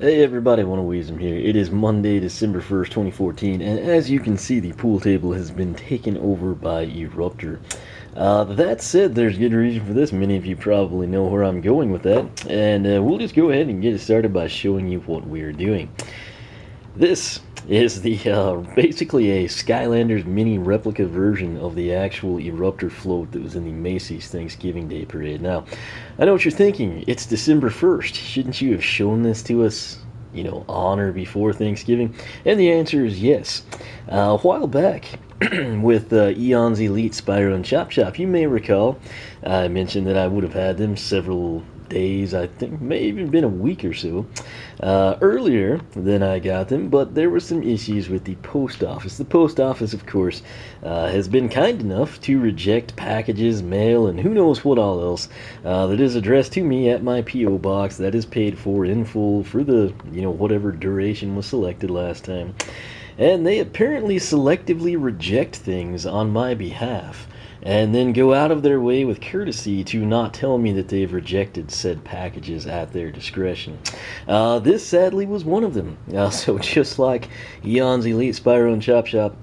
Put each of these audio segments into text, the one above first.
Hey everybody, One here. It is Monday, December 1st, 2014, and as you can see, the pool table has been taken over by Eruptor. That said, there's good reason for this. Many of you probably know where I'm going with that, and we'll just go ahead and get it started by showing you what we're doing. This is the basically a Skylanders mini replica version of the actual Eruptor float that was in the Macy's Thanksgiving Day parade. Now, I know what you're thinking. It's December 1st. Shouldn't you have shown this to us, on or before Thanksgiving? And the answer is yes. A while back, with Eon's Elite Spyro and Chop Chop, you may recall I mentioned that I would have had them several days, I think may even been a week or so earlier than I got them, but there were some issues with the post office. The post office, of course, has been kind enough to reject packages, mail, and who knows what all else that is addressed to me at my P.O. box that is paid for in full for the, whatever duration was selected last time. And they apparently selectively reject things on my behalf, and then go out of their way with courtesy to not tell me that they've rejected said packages at their discretion. This sadly was one of them. So just like Eon's Elite Spyro and Chop Chop,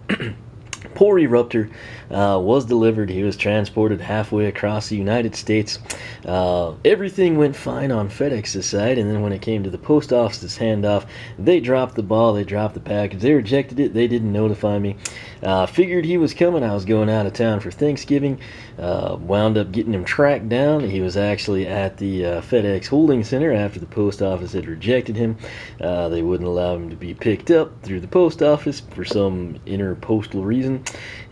poor Eruptor was delivered. He was transported halfway across the United States. Everything went fine on FedEx's side, and then when it came to the post office's handoff, they dropped the ball, they dropped the package, they rejected it, they didn't notify me. Figured he was coming. I was going out of town for Thanksgiving. Wound up getting him tracked down. He was actually at the FedEx holding center after the post office had rejected him. They wouldn't allow him to be picked up through the post office for some interpostal reason.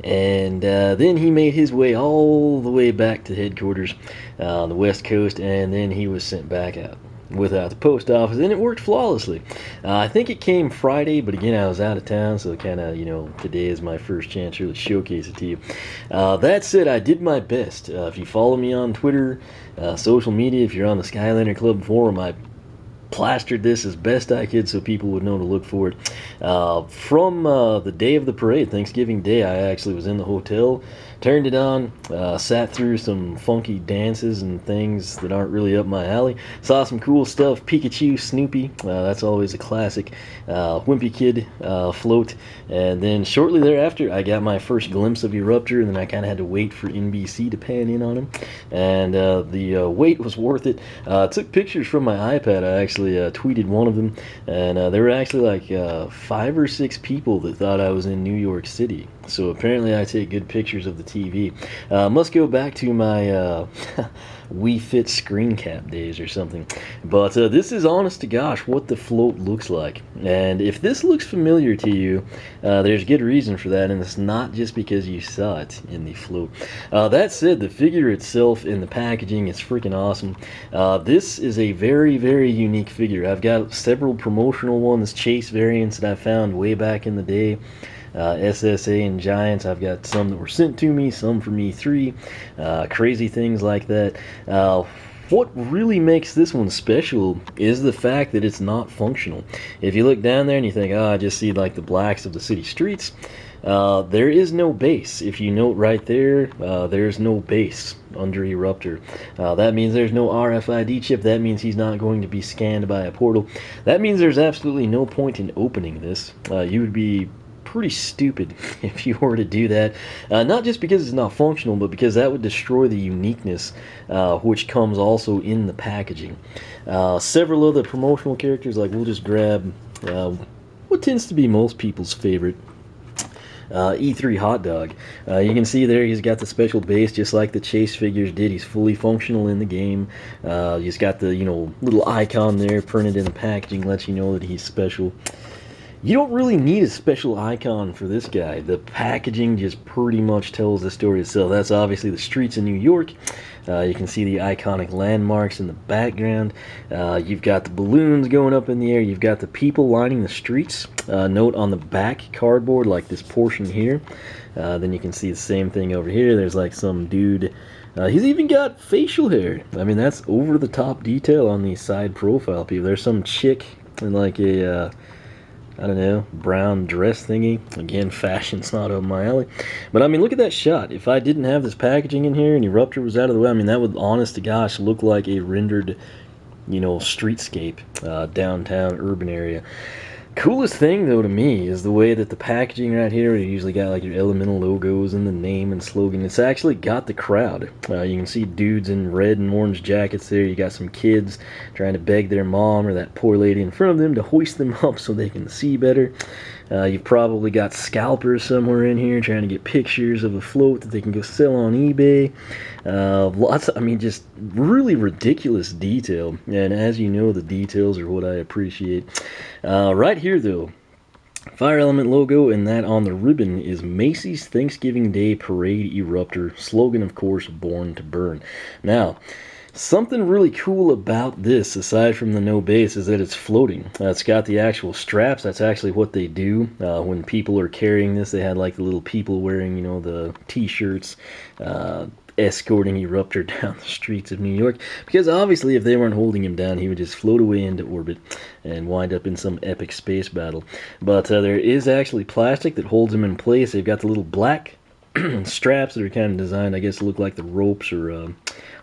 And then he made his way all the way back to headquarters on the West Coast, and then he was sent back out without the post office, and it worked flawlessly. I think it came Friday, but again, I was out of town, so kind of, today is my first chance to really showcase it to you. That said, I did my best. If you follow me on Twitter, social media, if you're on the Skylander Club forum, I plastered this as best I could so people would know to look for it. From the day of the parade, Thanksgiving Day, I actually was in the hotel, turned it on, sat through some funky dances and things that aren't really up my alley, saw some cool stuff, Pikachu, Snoopy, that's always a classic, Wimpy Kid float, and then shortly thereafter I got my first glimpse of Eruptor, and then I kind of had to wait for NBC to pan in on him, and the wait was worth it. Took pictures from my iPad. I actually tweeted one of them, and there were actually like 5 or 6 people that thought I was in New York City. So apparently I take good pictures of the TV. Must go back to my Wii Fit screen cap days or something. But this is honest to gosh what the float looks like. And if this looks familiar to you, there's good reason for that, and it's not just because you saw it in the float. That said, the figure itself and the packaging is freaking awesome. This is a very, very unique figure. I've got several promotional ones, chase variants that I found way back in the day. SSA and Giants. I've got some that were sent to me, some from E3, crazy things like that. What really makes this one special is the fact that it's not functional. If you look down there and you think, oh, I just see like the blacks of the city streets, there is no base. If you note right there, there's no base under Eruptor. That means there's no RFID chip. That means he's not going to be scanned by a portal. That means there's absolutely no point in opening this. You would be pretty stupid if you were to do that, not just because it's not functional, but because that would destroy the uniqueness which comes also in the packaging. Several other promotional characters, like we'll just grab what tends to be most people's favorite, E3 Hot Dog. You can see there he's got the special base just like the chase figures did. He's fully functional in the game. He's got the little icon there printed in the packaging, lets you know that he's special. You don't really need a special icon for this guy. The packaging just pretty much tells the story itself. That's obviously the streets in New York. You can see the iconic landmarks in the background. You've got the balloons going up in the air. You've got the people lining the streets. Note on the back cardboard, like this portion here. Then you can see the same thing over here. There's like some dude. He's even got facial hair. I mean, that's over-the-top detail on the side profile people. There's some chick in like a I don't know, brown dress thingy. Again, fashion's not up my alley. But I mean, look at that shot. If I didn't have this packaging in here and Eruptor was out of the way, I mean, that would, honest to gosh, look like a rendered streetscape, downtown urban area. Coolest thing though to me is the way that the packaging right here, you usually got like your elemental logos and the name and slogan. It's actually got the crowd. You can see dudes in red and orange jackets there. You got some kids trying to beg their mom or that poor lady in front of them to hoist them up so they can see better. You've probably got scalpers somewhere in here trying to get pictures of a float that they can go sell on eBay. Just really ridiculous detail. And as you know, the details are what I appreciate. Right here, though, Fire Element logo, and that on the ribbon is Macy's Thanksgiving Day Parade Eruptor. Slogan, of course, Born to Burn. Now, something really cool about this, aside from the no base, is that it's floating. It's got the actual straps. That's actually what they do. When people are carrying this, they had like the little people wearing, the t-shirts, escorting Eruptor down the streets of New York. Because obviously, if they weren't holding him down, he would just float away into orbit and wind up in some epic space battle. But there is actually plastic that holds him in place. They've got the little black straps that are kind of designed, I guess, to look like the ropes or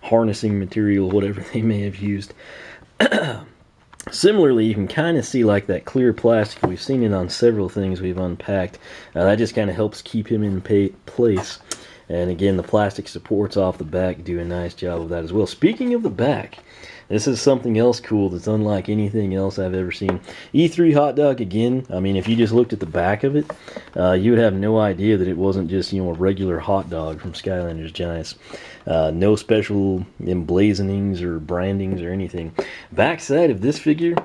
harnessing material, whatever they may have used. Similarly, you can kind of see like that clear plastic. We've seen it on several things we've unpacked. That just kind of helps keep him in place. And again, the plastic supports off the back do a nice job of that as well. Speaking of the back, this is something else cool that's unlike anything else I've ever seen. E3 hot dog again. I mean, if you just looked at the back of it, you would have no idea that it wasn't just, a regular hot dog from Skylanders Giants. No special emblazonings or brandings or anything. Backside of this figure,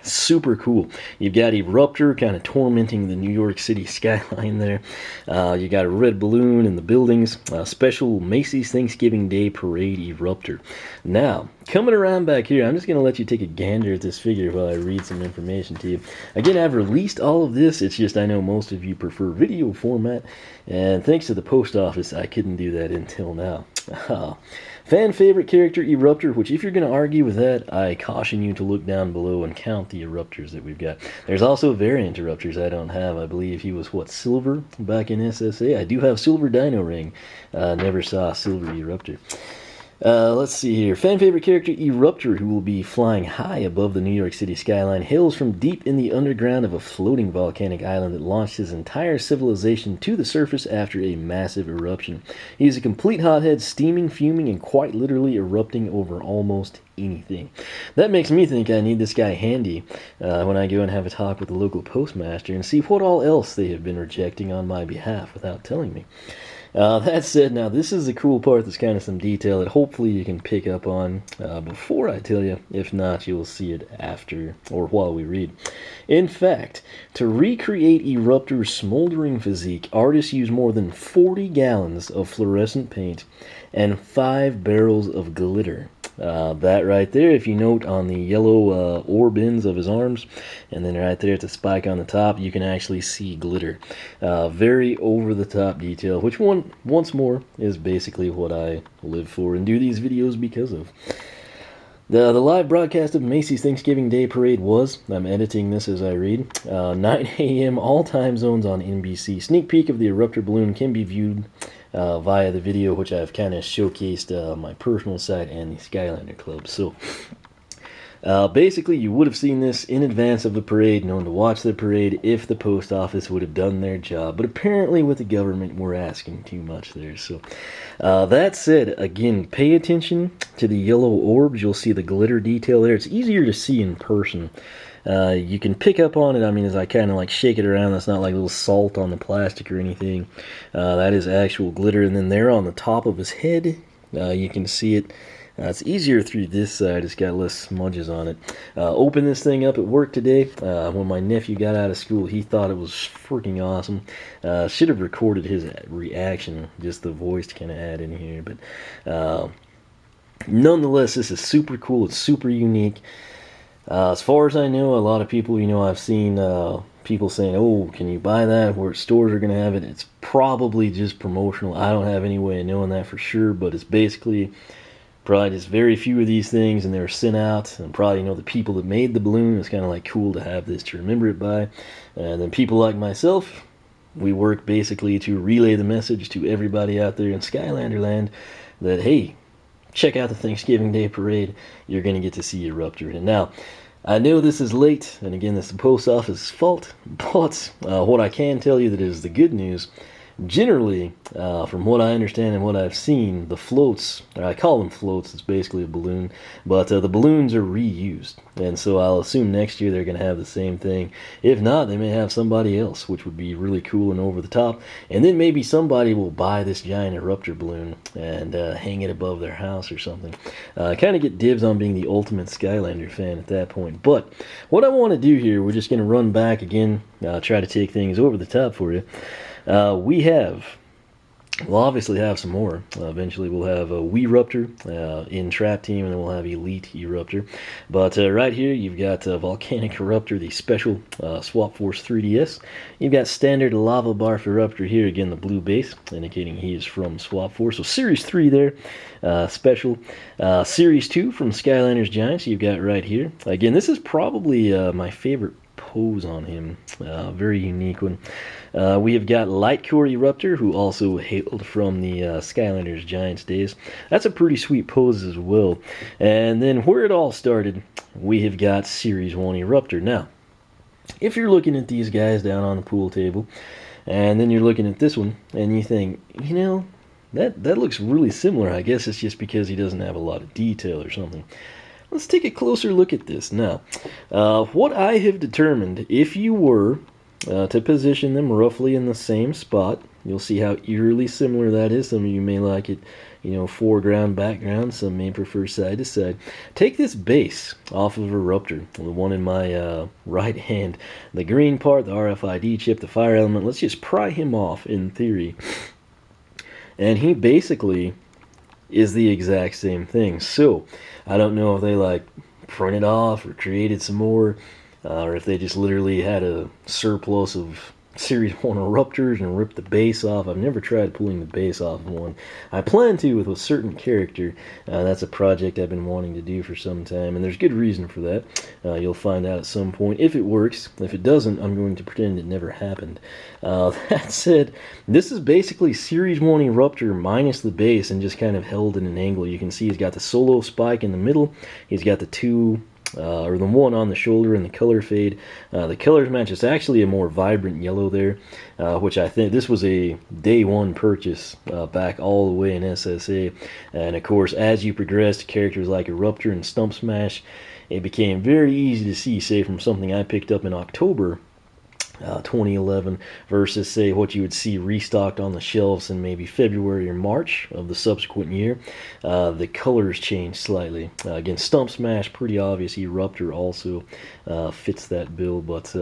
super cool. You've got Eruptor kind of tormenting the New York City skyline there. You got a red balloon in the buildings. Special Macy's Thanksgiving Day Parade Eruptor. Now, coming around back here, I'm just going to let you take a gander at this figure while I read some information to you. Again, I've released all of this. It's just I know most of you prefer video format. And thanks to the post office, I couldn't do that until now. Fan favorite character Eruptor, which if you're going to argue with that, I caution you to look down below and count the Eruptors that we've got. There's also variant Eruptors I don't have. I believe he was, silver back in SSA? I do have Silver Dino Ring. Never saw Silver Eruptor. Let's see here. Fan favorite character Eruptor, who will be flying high above the New York City skyline, hails from deep in the underground of a floating volcanic island that launched his entire civilization to the surface after a massive eruption. He is a complete hothead, steaming, fuming, and quite literally erupting over almost anything. That makes me think I need this guy handy when I go and have a talk with the local postmaster and see what all else they have been rejecting on my behalf without telling me. That said, now this is the cool part. That's kind of some detail that hopefully you can pick up on before I tell you. If not, you'll see it after or while we read. In fact, to recreate Eruptor's smoldering physique, artists use more than 40 gallons of fluorescent paint and 5 barrels of glitter. That right there, if you note on the yellow orb ends of his arms, and then right there at the spike on the top, you can actually see glitter. Very over-the-top detail, which once more is basically what I live for and do these videos because of. The live broadcast of Macy's Thanksgiving Day Parade was, I'm editing this as I read, 9 a.m. all time zones on NBC. Sneak peek of the Eruptor Balloon can be viewed via the video, which I've kind of showcased on my personal site and the Skylander Club. So, basically, you would have seen this in advance of the parade, known to watch the parade if the post office would have done their job. But apparently, with the government, we're asking too much there. So, that said, again, pay attention to the yellow orbs. You'll see the glitter detail there. It's easier to see in person. You can pick up on it, as I kind of like shake it around. That's not like little salt on the plastic or anything. That is actual glitter. And then there on the top of his head, you can see it. It's easier through this side. It's got less smudges on it. Opened this thing up at work today. When my nephew got out of school, he thought it was freaking awesome. Should have recorded his reaction, just the voice to kind of add in here. But nonetheless, this is super cool. It's super unique. As far as I know, a lot of people, I've seen people saying, oh, can you buy that? Where stores are going to have it. It's probably just promotional. I don't have any way of knowing that for sure, but it's basically probably just very few of these things, and they were sent out. And probably, the people that made the balloon, it's kind of like cool to have this to remember it by. And then people like myself, we work basically to relay the message to everybody out there in Skylander land that, hey, check out the Thanksgiving Day Parade. You're going to get to see Eruptor. And now, I know this is late, and again, this is the post office's fault, but what I can tell you that is the good news. Generally, from what I understand and what I've seen, the floats, or I call them floats, it's basically a balloon, but the balloons are reused. And so I'll assume next year they're going to have the same thing. If not, they may have somebody else, which would be really cool and over the top. And then maybe somebody will buy this giant Eruptor balloon and hang it above their house or something. Kind of get dibs on being the ultimate Skylander fan at that point. But what I want to do here, we're just going to run back again, try to take things over the top for you. We'll obviously have some more. Eventually we'll have a Eruptor in Trap Team, and then we'll have Elite Eruptor. But right here you've got Volcanic Eruptor, the special Swap Force 3DS. You've got Standard Lava Barf Eruptor here, again the blue base, indicating he is from Swap Force. So Series 3 there, special. Series 2 from Skylanders Giants you've got right here. Again, this is probably my favorite pose on him, very unique one. We have got Lightcore Eruptor, who also hailed from the Skylanders Giants days. That's a pretty sweet pose as well. And then where it all started, we have got Series 1 Eruptor. Now, if you're looking at these guys down on the pool table, and then you're looking at this one, and you think, you know, that looks really similar. I guess it's just because he doesn't have a lot of detail or something. Let's take a closer look at this. Now, what I have determined, if you were to position them roughly in the same spot, you'll see how eerily similar that is. Some of you may like it, you know, foreground, background. Some may prefer side to side. Take this base off of Eruptor, the one in my right hand. The green part, the RFID chip, the fire element. Let's just pry him off in theory. And he basically is the exact same thing. So I don't know if they like printed off or created some more, or if they just literally had a surplus of Series 1 Eruptors and ripped the base off. I've never tried pulling the base off of one. I plan to with a certain character. That's a project I've been wanting to do for some time, and there's good reason for that. You'll find out at some point if it works. If it doesn't, I'm going to pretend it never happened. That said, this is basically Series 1 Eruptor minus the base and just kind of held at an angle. You can see he's got the solo spike in the middle. He's got the two or the one on the shoulder and the color fade. The colors match. It's actually a more vibrant yellow there, which I think this was a day one purchase back all the way in SSA. And of course, as you progressed, characters like Eruptor and Stump Smash, it became very easy to see, say, from something I picked up in October 2011 versus, say, what you would see restocked on the shelves in maybe February or March of the subsequent year. The colors changed slightly. Again, Stump Smash, pretty obvious. Eruptor also fits that bill, but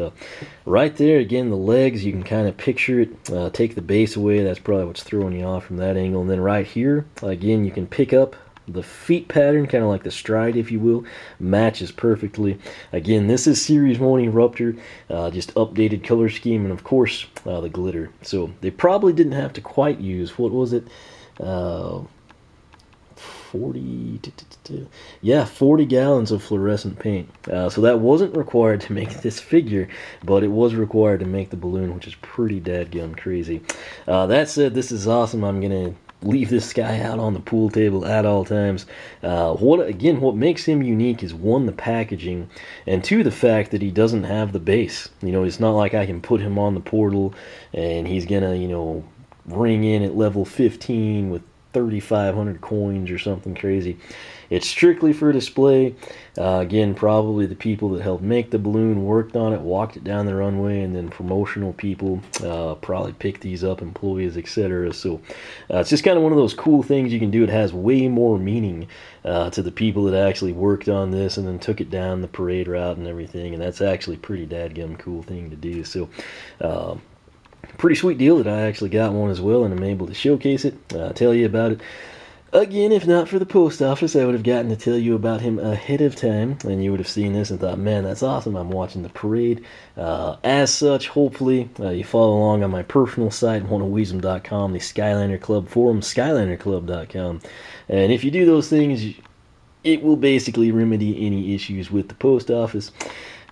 right there, again, the legs, you can kind of picture it. Take the base away, that's probably what's throwing you off from that angle. And then right here, again, you can pick up the feet pattern, kind of like the stride, if you will, matches perfectly. Again, this is Series 1 Eruptor, just updated color scheme, and of course, the glitter. So they probably didn't have to quite use, what was it, 40 gallons of fluorescent paint. So that wasn't required to make this figure, but it was required to make the balloon, which is pretty dadgum crazy. That said, this is awesome. I'm going to leave this guy out on the pool table at all times. What makes him unique is, one, the packaging, and two, the fact that he doesn't have the base. You know, it's not like I can put him on the portal and he's gonna, you know, ring in at level 15 with 3,500 coins or something crazy. It's strictly for display. Again, probably the people that helped make the balloon worked on it, walked it down the runway, and then promotional people probably picked these up, employees, etc. So it's just kind of one of those cool things you can do. It has way more meaning to the people that actually worked on this and then took it down the parade route and everything, and that's actually a pretty dadgum cool thing to do. So pretty sweet deal that I actually got one as well, and I'm able to showcase it, tell you about it. Again, if not for the post office, I would have gotten to tell you about him ahead of time, and you would have seen this and thought, man, that's awesome, I'm watching the parade. As such, hopefully, you follow along on my personal site, oneofweezem.com, the Skylander Club forum, skylanderclub.com. And if you do those things, it will basically remedy any issues with the post office.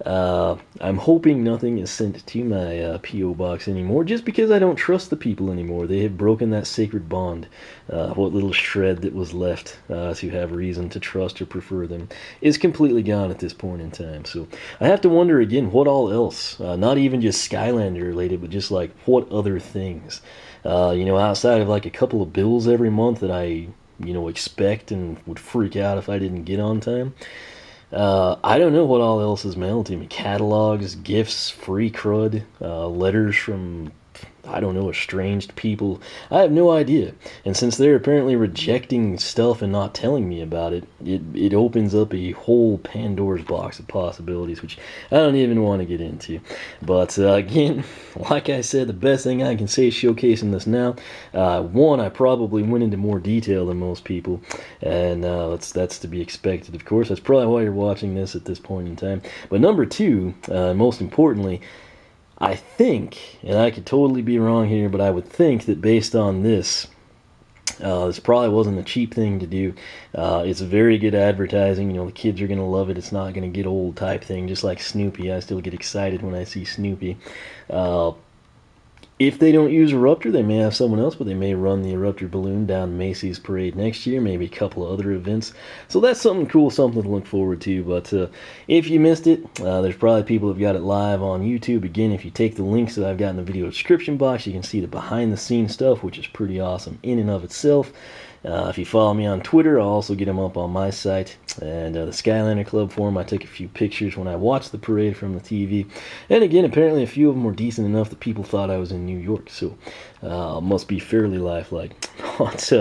I'm hoping nothing is sent to my P.O. box anymore, just because I don't trust the people anymore. They have broken that sacred bond. What little shred that was left to have reason to trust or prefer them is completely gone at this point in time. So I have to wonder again, what all else? Not even just Skylander related, but just like what other things? Outside of like a couple of bills every month that I expect and would freak out if I didn't get on time. I don't know what all else is mailed to me. Catalogs, gifts, free crud, letters from, I don't know, estranged people. I have no idea. And since they're apparently rejecting stuff and not telling me about it, it opens up a whole Pandora's box of possibilities, which I don't even want to get into. But again, like I said, the best thing I can say showcasing this now, one, I probably went into more detail than most people, and that's to be expected, of course. That's probably why you're watching this at this point in time. But number two, most importantly, I think, and I could totally be wrong here, but I would think that based on this, this probably wasn't a cheap thing to do. It's very good advertising. The kids are going to love it. It's not going to get old type thing, just like Snoopy. I still get excited when I see Snoopy. If they don't use Eruptor, they may have someone else, but they may run the Eruptor Balloon down Macy's parade next year, maybe a couple of other events. So that's something cool, something to look forward to. But if you missed it, there's probably people who've got it live on YouTube. Again, if you take the links that I've got in the video description box, you can see the behind-the-scenes stuff, which is pretty awesome in and of itself. If you follow me on Twitter, I'll also get them up on my site. And the Skylander Club forum, I took a few pictures when I watched the parade from the TV. And again, apparently a few of them were decent enough that people thought I was in New York. So must be fairly lifelike. But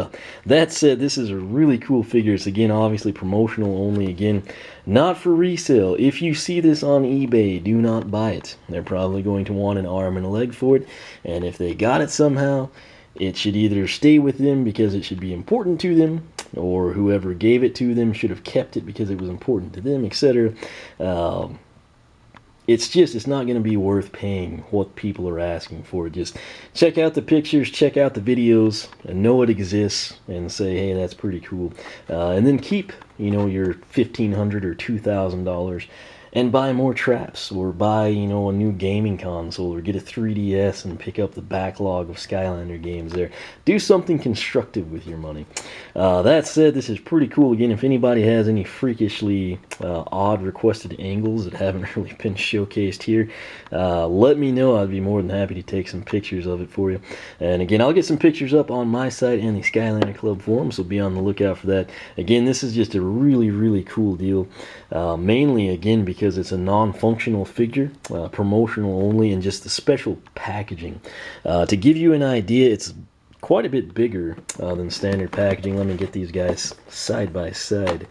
that said, this is a really cool figure. It's again obviously promotional only. Again, not for resale. If you see this on eBay, do not buy it. They're probably going to want an arm and a leg for it. And if they got it somehow, it should either stay with them because it should be important to them, or whoever gave it to them should have kept it because it was important to them, etc. It's not going to be worth paying what people are asking for. Just check out the pictures, check out the videos, and know it exists, and say, hey, that's pretty cool. And then keep, your $1,500 or $2,000 and buy more traps, or buy, a new gaming console, or get a 3DS and pick up the backlog of Skylander games there. Do something constructive with your money. That said, this is pretty cool. Again, if anybody has any freakishly odd requested angles that haven't really been showcased here, let me know. I'd be more than happy to take some pictures of it for you. And again, I'll get some pictures up on my site and the Skylander Club forum, so be on the lookout for that. Again, this is just a really, really cool deal. Mainly, again, because it's a non-functional figure, promotional only, and just the special packaging. To give you an idea, it's quite a bit bigger than standard packaging. Let me get these guys side by side.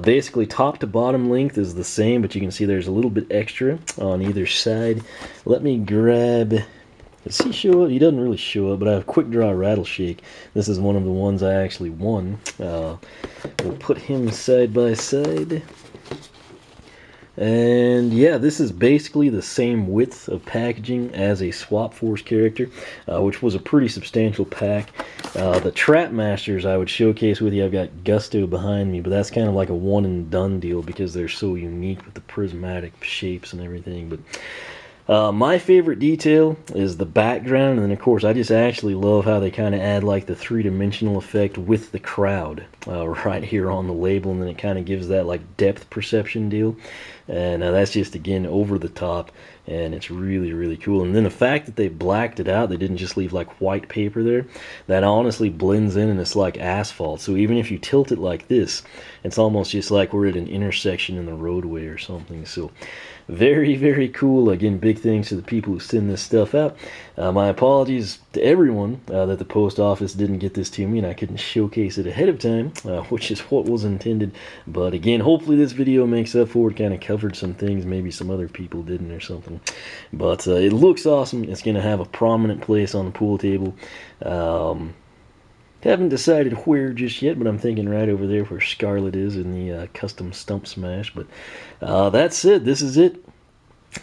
Basically, top to bottom length is the same, but you can see there's a little bit extra on either side. Let me grab... Does he show up? He doesn't really show up, but I have Quick Draw Rattle Shake. This is one of the ones I actually won. We'll put him side by side. And yeah, this is basically the same width of packaging as a Swap Force character, which was a pretty substantial pack. The Trap Masters I would showcase with you. I've got Gusto behind me, but that's kind of like a one and done deal because they're so unique with the prismatic shapes and everything. But my favorite detail is the background, and then of course I just actually love how they kind of add like the three-dimensional effect with the crowd right here on the label, and then it kind of gives that like depth perception deal. And that's just, again, over the top, and it's really, really cool. And then the fact that they blacked it out, they didn't just leave like white paper there, that honestly blends in, and it's like asphalt. So even if you tilt it like this, it's almost just like we're at an intersection in the roadway or something. So very, very cool. Again, big thanks to the people who send this stuff out. My apologies to everyone that the post office didn't get this to me and I couldn't showcase it ahead of time, which is what was intended. But again, hopefully this video makes up for it, kind of covered some things maybe some other people didn't or something. But it looks awesome. It's going to have a prominent place on the pool table. Haven't decided where just yet, but I'm thinking right over there where Scarlet is in the custom stump smash. But that said, this is it.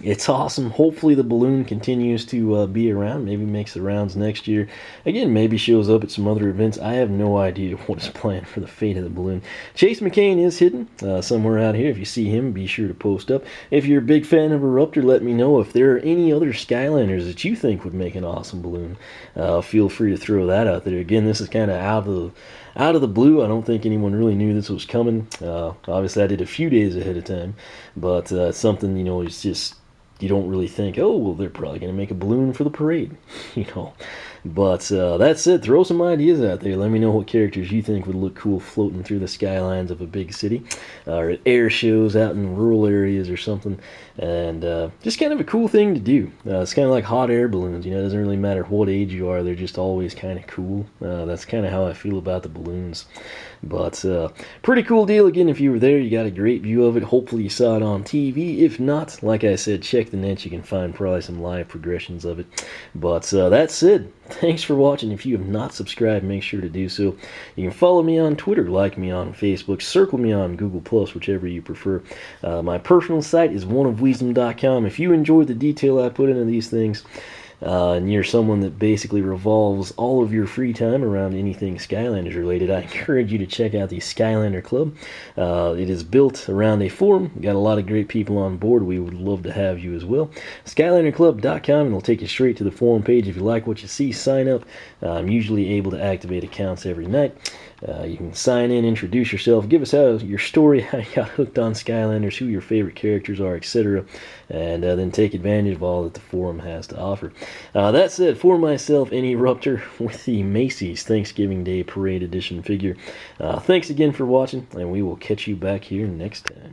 It's awesome. Hopefully the balloon continues to be around. Maybe makes the rounds next year. Again, maybe shows up at some other events. I have no idea what is planned for the fate of the balloon. Chase McCain is hidden somewhere out here. If you see him, be sure to post up. If you're a big fan of Eruptor, let me know. If there are any other Skylanders that you think would make an awesome balloon, feel free to throw that out there. Again, this is kind of out of the blue. I don't think anyone really knew this was coming. Obviously, I did a few days ahead of time, but something, it's just, you don't really think, oh, well, they're probably going to make a balloon for the parade, But that's it. Throw some ideas out there. Let me know what characters you think would look cool floating through the skylines of a big city, or at air shows out in rural areas or something. And just kind of a cool thing to do. It's kind of like hot air balloons. It doesn't really matter what age you are. They're just always kind of cool. That's kind of how I feel about the balloons. But pretty cool deal. Again, if you were there, you got a great view of it. Hopefully you saw it on TV. If not, like I said, check the net. You can find probably some live progressions of it. But that's it. Thanks for watching. If you have not subscribed, make sure to do so. You can follow me on Twitter, like me on Facebook, circle me on Google+, whichever you prefer. My personal site is oneofwisdom.com. If you enjoyed the detail I put into these things, and you're someone that basically revolves all of your free time around anything Skylanders related, I encourage you to check out the Skylander Club. It is built around a forum. We've got a lot of great people on board. We would love to have you as well. SkylanderClub.com, and it'll take you straight to the forum page. If you like what you see, sign up. I'm usually able to activate accounts every night. You can sign in, introduce yourself, give us your story, how you got hooked on Skylanders, who your favorite characters are, etc. And then take advantage of all that the forum has to offer. That's it for myself and Eruptor with the Macy's Thanksgiving Day Parade Edition figure. Thanks again for watching, and we will catch you back here next time.